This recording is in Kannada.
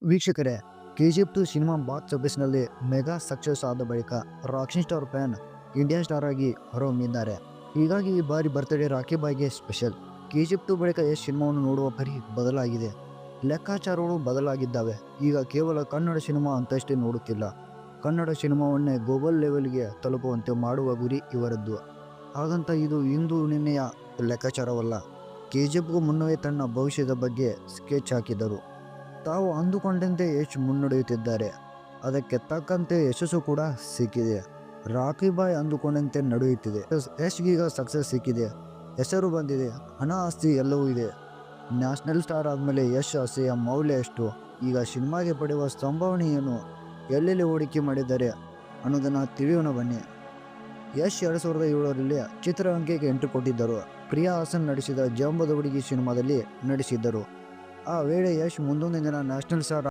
ವೀಕ್ಷಕರೇ, KGF 2 ಸಿನಿಮಾ ಬಾಕ್ಸ್ ಆಫೀಸ್ನಲ್ಲಿ ಮೆಗಾ ಸಕ್ಸಸ್ ಆದ ಬಳಿಕ rocking star fan Indian star ಆಗಿ ಹೊರಹೊಮ್ಮಿದ್ದಾರೆ. ಹೀಗಾಗಿ ಈ ಬಾರಿ ಬರ್ತ್ಡೇ ರಾಕಿ ಬಾಯ್ಗೆ ಸ್ಪೆಷಲ್. KGF 2 ಬಳಿಕ ಯಶ್ ಸಿನಿಮಾವನ್ನು ನೋಡುವ ಪರಿ ಬದಲಾಗಿದೆ. ಲೆಕ್ಕಾಚಾರಗಳು ಬದಲಾಗಿದ್ದಾವೆ. ಈಗ ಕೇವಲ ಕನ್ನಡ ಸಿನಿಮಾ ಅಂತಷ್ಟೇ ನೋಡುತ್ತಿಲ್ಲ, ಕನ್ನಡ ಸಿನಿಮಾವನ್ನೇ ಗ್ಲೋಬಲ್ ಲೆವೆಲ್ಗೆ ತಲುಪುವಂತೆ ಮಾಡುವ ಗುರಿ ಇವರದ್ದು. ಹಾಗಂತ ಇದು ಇಂದು ನಿನ್ನೆಯ ಲೆಕ್ಕಾಚಾರವಲ್ಲ. KGFಗೂ ಮುನ್ನವೇ ತನ್ನ ಭವಿಷ್ಯದ ಬಗ್ಗೆ ಸ್ಕೆಚ್ ಹಾಕಿದರು. ತಾವು ಅಂದುಕೊಂಡಂತೆ ಯಶ್ ಮುನ್ನಡೆಯುತ್ತಿದ್ದಾರೆ, ಅದಕ್ಕೆ ತಕ್ಕಂತೆ ಯಶಸ್ಸು ಕೂಡ ಸಿಕ್ಕಿದೆ. ರಾಕಿ ಬಾಯ್ ಅಂದುಕೊಂಡಂತೆ ನಡೆಯುತ್ತಿದೆ. ಯಶ್ಗೀಗ ಸಕ್ಸಸ್ ಸಿಕ್ಕಿದೆ, ಹೆಸರು ಬಂದಿದೆ, ಹಣ ಆಸ್ತಿ ಎಲ್ಲವೂ ಇದೆ. ನ್ಯಾಷನಲ್ ಸ್ಟಾರ್ ಆದಮೇಲೆ ಯಶ್ ಆಸೆಯ ಮೌಲ್ಯ ಎಷ್ಟು, ಈಗ ಸಿನಿಮಾಗೆ ಪಡೆಯುವ ಸಂಭಾವನೆ ಏನು, ಎಲ್ಲೆಲ್ಲಿ ಹೂಡಿಕೆ ಮಾಡಿದ್ದಾರೆ ಅನ್ನೋದನ್ನು ತಿಳಿಯೋಣ ಬನ್ನಿ. ಯಶ್ 2007ರಲ್ಲಿ ಚಿತ್ರರಂಗಕ್ಕೆ ಎಂಟ್ರಿ ಕೊಟ್ಟಿದ್ದರು. ಪ್ರಿಯಾ ಹಾಸನ್ ನಡೆಸಿದ ಜಂಬದ ಹುಡುಗಿ ಸಿನಿಮಾದಲ್ಲಿ ನಟಿಸಿದ್ದರು. ಆ ವೇಳೆ ಯಶ್ ಮುಂದೊಂದು ದಿನ ನ್ಯಾಷನಲ್ ಸ್ಟಾರ್